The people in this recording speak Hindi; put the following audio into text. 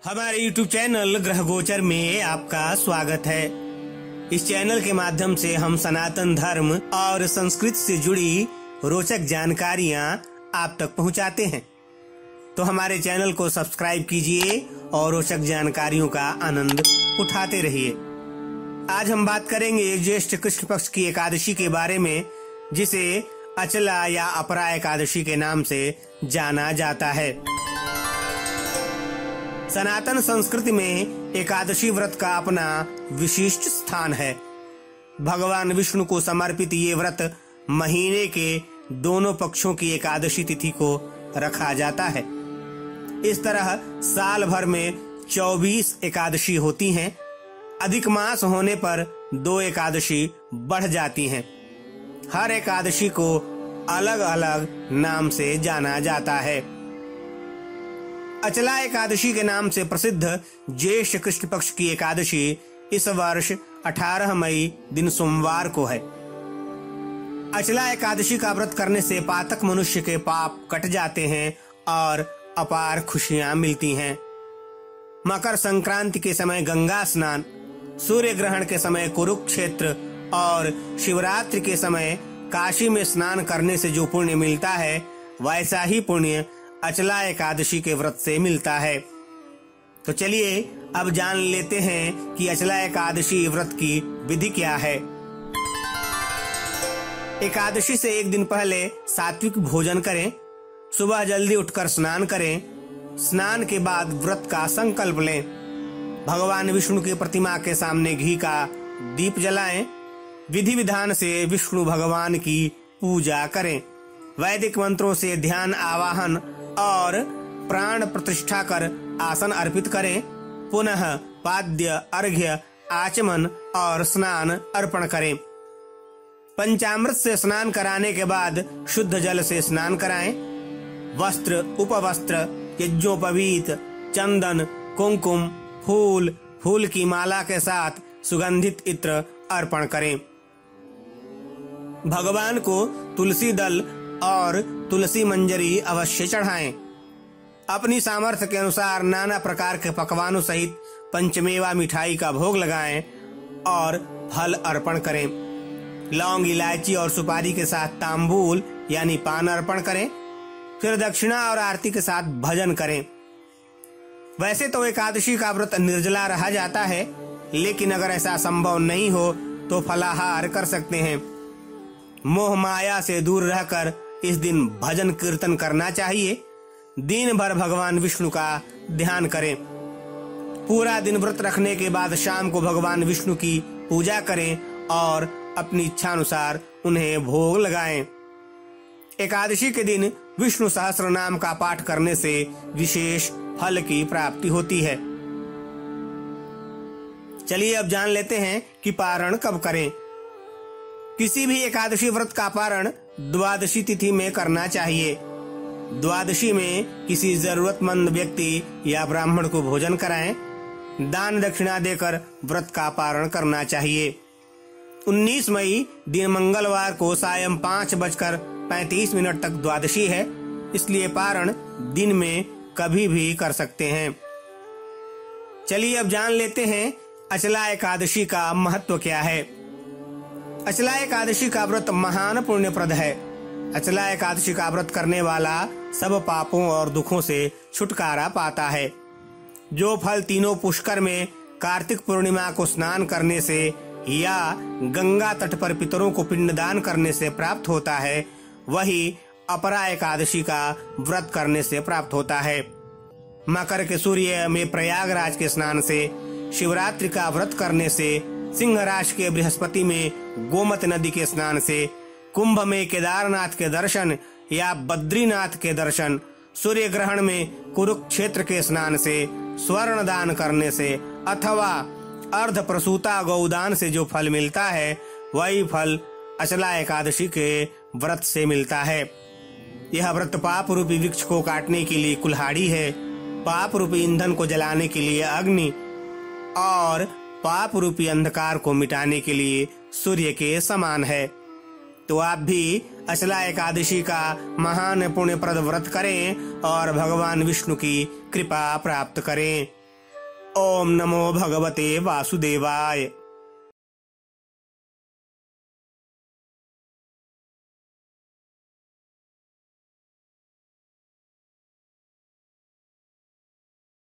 हमारे YouTube चैनल ग्रह गोचर में आपका स्वागत है। इस चैनल के माध्यम से हम सनातन धर्म और संस्कृति से जुड़ी रोचक जानकारियां आप तक पहुंचाते हैं, तो हमारे चैनल को सब्सक्राइब कीजिए और रोचक जानकारियों का आनंद उठाते रहिए। आज हम बात करेंगे ज्येष्ठ कृष्ण पक्ष की एकादशी के बारे में, जिसे अचला या अपरा एकादशी के नाम से जाना जाता है। सनातन संस्कृति में एकादशी व्रत का अपना विशिष्ट स्थान है। भगवान विष्णु को समर्पित ये व्रत महीने के दोनों पक्षों की एकादशी तिथि को रखा जाता है। इस तरह साल भर में 24 एकादशी होती हैं। अधिक मास होने पर 2 एकादशी बढ़ जाती हैं। हर एकादशी को अलग अलग नाम से जाना जाता है। अचला एकादशी के नाम से प्रसिद्ध ज्येष्ठ कृष्ण पक्ष की एकादशी इस वर्ष 18 मई दिन सोमवार को है। अचला एकादशी का व्रत करने से पातक मनुष्य के पाप कट जाते हैं और अपार खुशियां मिलती हैं। मकर संक्रांति के समय गंगा स्नान, सूर्य ग्रहण के समय कुरुक्षेत्र और शिवरात्रि के समय काशी में स्नान करने से जो पुण्य मिलता है, वैसा ही पुण्य अचला एकादशी के व्रत से मिलता है। तो चलिए अब जान लेते हैं कि अचला एकादशी व्रत की विधि क्या है। एकादशी से एक दिन पहले सात्विक भोजन करें। सुबह जल्दी उठकर स्नान करें। स्नान के बाद व्रत का संकल्प लें। भगवान विष्णु की प्रतिमा के सामने घी का दीप जलाएं। विधि विधान से विष्णु भगवान की पूजा करें। वैदिक मंत्रों से ध्यान आवाहन और प्राण प्रतिष्ठा कर आसन अर्पित करें। पुनः पाद्य, अर्घ्य, आचमन और स्नान अर्पण करें। पंचामृत से स्नान कराने के बाद शुद्ध जल से स्नान कराएं। वस्त्र, उपवस्त्र, यज्ञोपवीत, चंदन, कुंकुम, फूल, फूल की माला के साथ सुगंधित इत्र अर्पण करें। भगवान को तुलसी दल और तुलसी मंजरी अवश्य चढ़ाएं। अपनी सामर्थ्य के अनुसार नाना प्रकार के पकवानों सहित पंचमेवा मिठाई का भोग लगाएं और फल अर्पण करें। लौंग, इलायची और सुपारी के साथ तांबूल यानी पान अर्पण करें। फिर दक्षिणा और आरती के साथ भजन करें। वैसे तो एकादशी का व्रत निर्जला रहा जाता है, लेकिन अगर ऐसा संभव नहीं हो तो फलाहार कर सकते हैं। मोह माया से दूर रहकर इस दिन भजन कीर्तन करना चाहिए। दिन भर भगवान विष्णु का ध्यान करें। पूरा दिन व्रत रखने के बाद शाम को भगवान विष्णु की पूजा करें और अपनी इच्छा अनुसार उन्हें भोग लगाएं। एकादशी के दिन विष्णु सहस्त्र नाम का पाठ करने से विशेष फल की प्राप्ति होती है। चलिए अब जान लेते हैं कि पारण कब करें। किसी भी एकादशी व्रत का पारण द्वादशी तिथि में करना चाहिए। द्वादशी में किसी जरूरतमंद व्यक्ति या ब्राह्मण को भोजन कराएं। दान दक्षिणा देकर व्रत का पारण करना चाहिए। 19 मई दिन मंगलवार को सायं 5:35 तक द्वादशी है, इसलिए पारण दिन में कभी भी कर सकते हैं। चलिए अब जान लेते हैं अचला एकादशी का महत्व क्या है। अचला एकादशी का व्रत महान पुण्यप्रद है। अचला एकादशी का व्रत करने वाला सब पापों और दुखों से छुटकारा पाता है। जो फल तीनों पुष्कर में कार्तिक पूर्णिमा को स्नान करने से या गंगा तट पर पितरों को पिंडदान करने से प्राप्त होता है, वही अपरा एकादशी का व्रत करने से प्राप्त होता है। मकर के सूर्य में प्रयागराज के स्नान से, शिवरात्रि का व्रत करने से, सिंह राशि के बृहस्पति में गोमती नदी के स्नान से, कुंभ में केदारनाथ के दर्शन या बद्रीनाथ के दर्शन, सूर्य ग्रहण में कुरुक्षेत्र के स्नान से, स्वर्ण दान करने से अथवा अर्ध प्रसूता गौदान से जो फल मिलता है, वही फल अचला एकादशी के व्रत से मिलता है। यह व्रत पाप रूपी वृक्ष को काटने के लिए कुल्हाड़ी है, पाप रूपी ईंधन को जलाने के लिए अग्नि और पाप रूपी अंधकार को मिटाने के लिए सूर्य के समान है। तो आप भी अचला एकादशी का महान पुण्यप्रद व्रत करें और भगवान विष्णु की कृपा प्राप्त करें। ओम नमो भगवते वासुदेवाय।